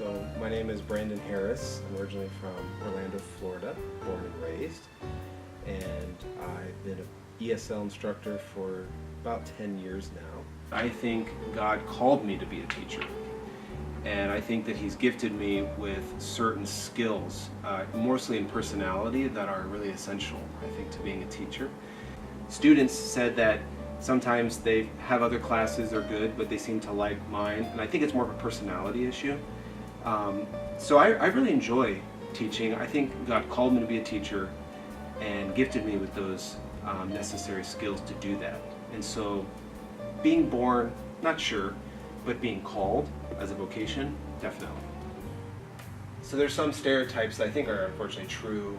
So my name is Brandon Harris. I'm originally from Orlando, Florida, born and raised. And I've been an ESL instructor for about 10 years now. I think God called me to be a teacher. And I think that He's gifted me with certain skills, mostly in personality, that are really essential, I think, to being a teacher. Students said that sometimes they have other classes they're good, but they seem to like mine, and I think it's more of a personality issue. So I really enjoy teaching. I think God called me to be a teacher and gifted me with those necessary skills to do that. And so being born, not sure, but being called as a vocation, definitely. So there's some stereotypes that I think are unfortunately true.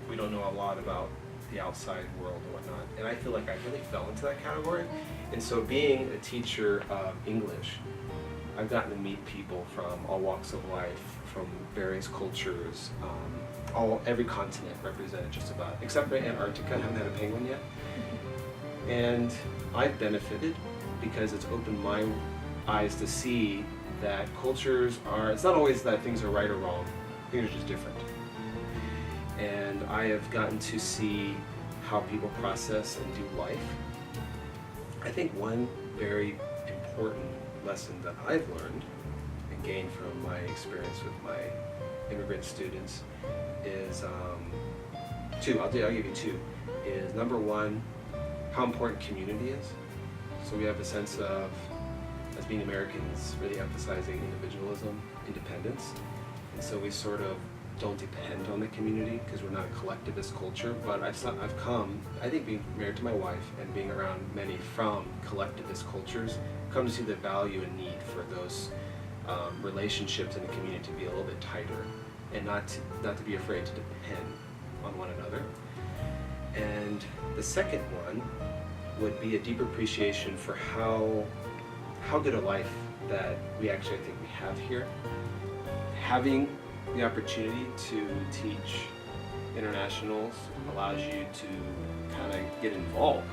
We don't know a lot about the outside world and whatnot, and I feel like I really fell into that category. And so being a teacher of English, I've gotten to meet people from all walks of life, from various cultures, every continent represented just about, except for Antarctica. I haven't had a penguin yet. And I've benefited because it's opened my eyes to see that cultures are, it's not always that things are right or wrong, things are just different. And I have gotten to see how people process and do life. I think one very important lesson that I've learned and gained from my experience with my immigrant students is two. I'll give you two. Is number one, how important community is. So we have a sense of, as being Americans, really emphasizing individualism, independence, and so we sort of don't depend on the community because we're not a collectivist culture. But I've come, I think, being married to my wife and being around many from collectivist cultures, come to see the value and need for those relationships in the community to be a little bit tighter and not to be afraid to depend on one another. And the second one would be a deeper appreciation for how good a life that we actually, I think, we have here. Having the opportunity to teach internationals allows you to kind of get involved,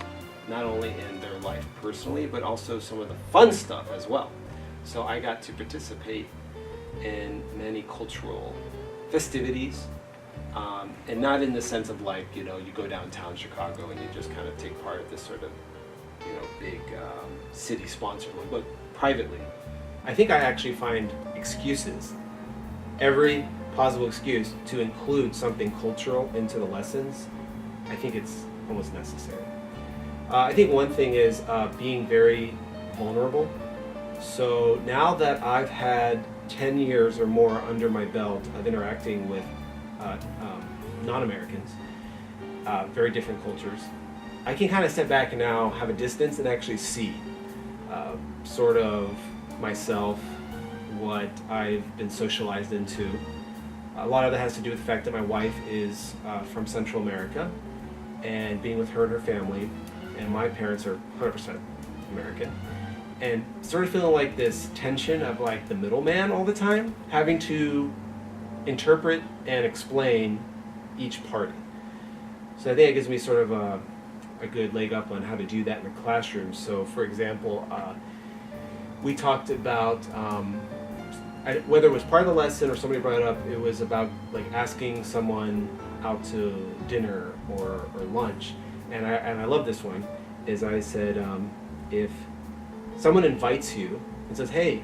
not only in their life personally, but also some of the fun stuff as well. So I got to participate in many cultural festivities, and not in the sense of like, you go downtown Chicago and you just kind of take part of this sort of, big city sponsored one, but privately. I think I actually find excuses, every possible excuse to include something cultural into the lessons. I think it's almost necessary. I think one thing is being very vulnerable. So now that I've had 10 years or more under my belt of interacting with non-Americans, very different cultures, I can kind of step back and now have a distance and actually see sort of myself, what I've been socialized into. A lot of that has to do with the fact that my wife is from Central America, and being with her and her family, and my parents are 100% American, and sort of feeling like this tension of like the middleman all the time, having to interpret and explain each party. So I think it gives me sort of a good leg up on how to do that in the classroom. So for example, we talked about whether it was part of the lesson or somebody brought it up, it was about like asking someone out to dinner or lunch. And I love this one, is I said, if someone invites you and says, hey,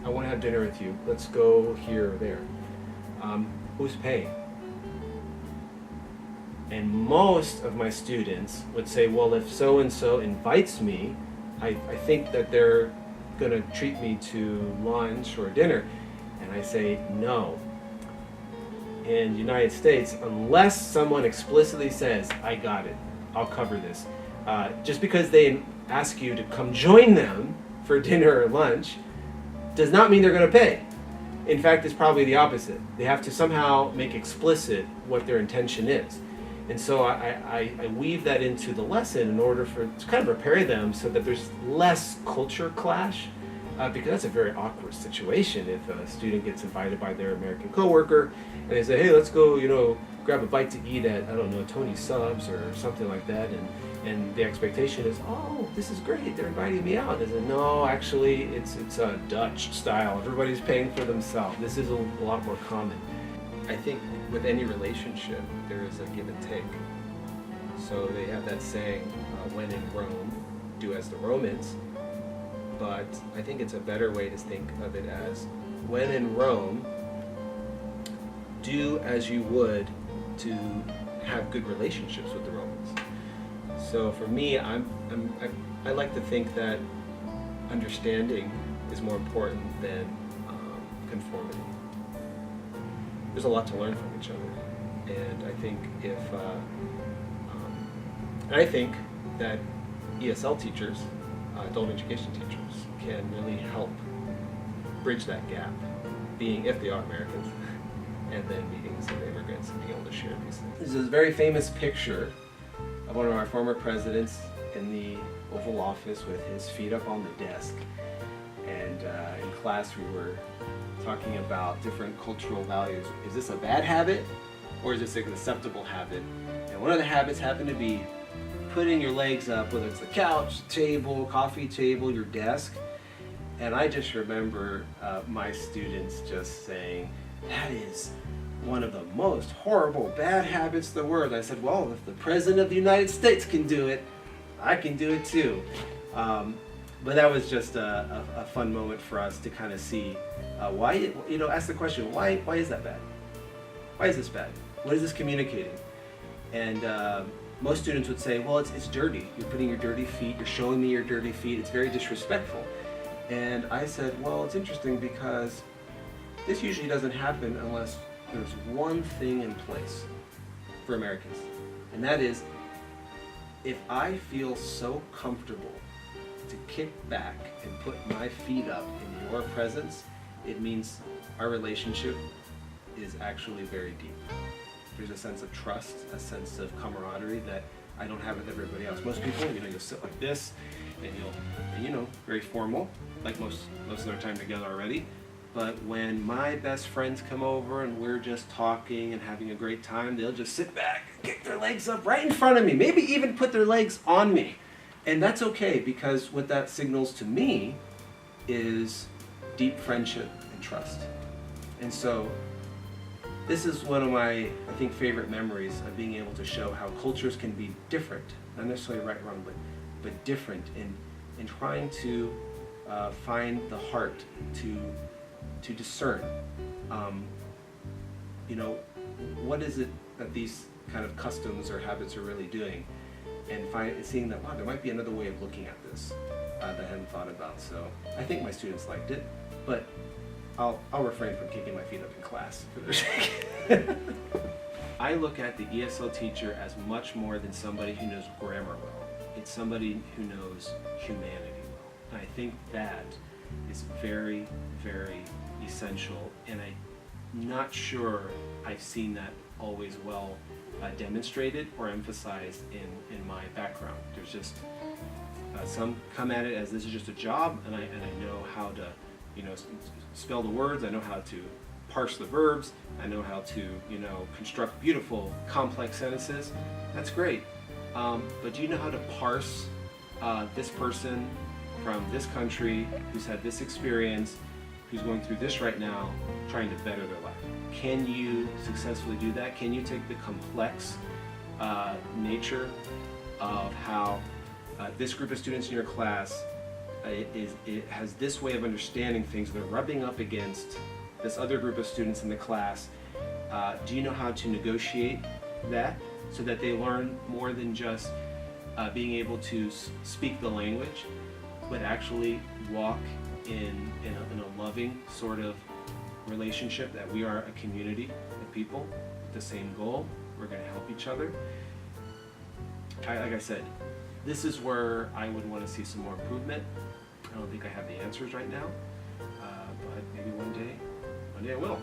I want to have dinner with you, let's go here or there, who's paying? And most of my students would say, well, if so-and-so invites me, I think that they're going to treat me to lunch or dinner. And I say, no. In the United States, unless someone explicitly says, I got it, I'll cover this. Just because they ask you to come join them for dinner or lunch does not mean they're going to pay. In fact, it's probably the opposite. They have to somehow make explicit what their intention is. And so I weave that into the lesson in order to kind of prepare them so that there's less culture clash, because that's a very awkward situation if a student gets invited by their American coworker and they say, hey, let's go, grab a bite to eat at, I don't know, Tony's Subs or something like that, and the expectation is, oh, this is great, they're inviting me out. And I said, no, actually, it's a Dutch style. Everybody's paying for themselves. This is a lot more common. I think with any relationship, there is a give and take. So they have that saying, when in Rome, do as the Romans. But I think it's a better way to think of it as, when in Rome, do as you would to have good relationships with the Romans. So for me, I like to think that understanding is more important than conformity. There's a lot to learn from each other, and I think I think that ESL teachers, adult education teachers, can really help bridge that gap, if they are Americans, and then meeting some immigrants and being able to share these things. There's a very famous picture of one of our former presidents in the Oval Office with his feet up on the desk. And in class we were talking about different cultural values. Is this a bad habit or is this an acceptable habit? And one of the habits happened to be putting your legs up, whether it's the couch, table, coffee table, your desk. And I just remember my students just saying, that is one of the most horrible bad habits in the world. I said, well, if the President of the United States can do it, I can do it too. But that was just a fun moment for us to kind of see why, ask the question, why is that bad? Why is this bad? What is this communicating? And most students would say, well, it's dirty. You're putting your dirty feet, you're showing me your dirty feet, it's very disrespectful. And I said, well, it's interesting because this usually doesn't happen unless there's one thing in place for Americans. And that is, if I feel so comfortable to kick back and put my feet up in your presence, it means our relationship is actually very deep. There's a sense of trust, a sense of camaraderie that I don't have with everybody else. Most people, you'll sit like this, and very formal, like most of their time together already. But when my best friends come over and we're just talking and having a great time, they'll just sit back, kick their legs up right in front of me, maybe even put their legs on me. And that's okay, because what that signals to me is deep friendship and trust. And so this is one of my, I think, favorite memories of being able to show how cultures can be different, not necessarily right or wrong, but different in trying to find the heart to discern, what is it that these kind of customs or habits are really doing, and seeing that, wow, there might be another way of looking at this that I hadn't thought about. So I think my students liked it, but I'll refrain from kicking my feet up in class for their sake. I look at the ESL teacher as much more than somebody who knows grammar well. It's somebody who knows humanity well. And I think that is very, very essential, and I'm not sure I've seen that always well demonstrated or emphasized in my background. There's just some come at it as this is just a job, and I know how to spell the words, I know how to parse the verbs, I know how to construct beautiful complex sentences. That's great, but do you know how to parse this person from this country who's had this experience, who's going through this right now, trying to better their life? Can you successfully do that? Can you take the complex nature of how this group of students in your class it has this way of understanding things, they're rubbing up against this other group of students in the class? Do you know how to negotiate that so that they learn more than just being able to speak the language, but actually walk in a loving sort of relationship, that we are a community of people with the same goal, we're going to help each other? Like I said, this is where I would want to see some more improvement. I don't think I have the answers right now, but maybe one day I will.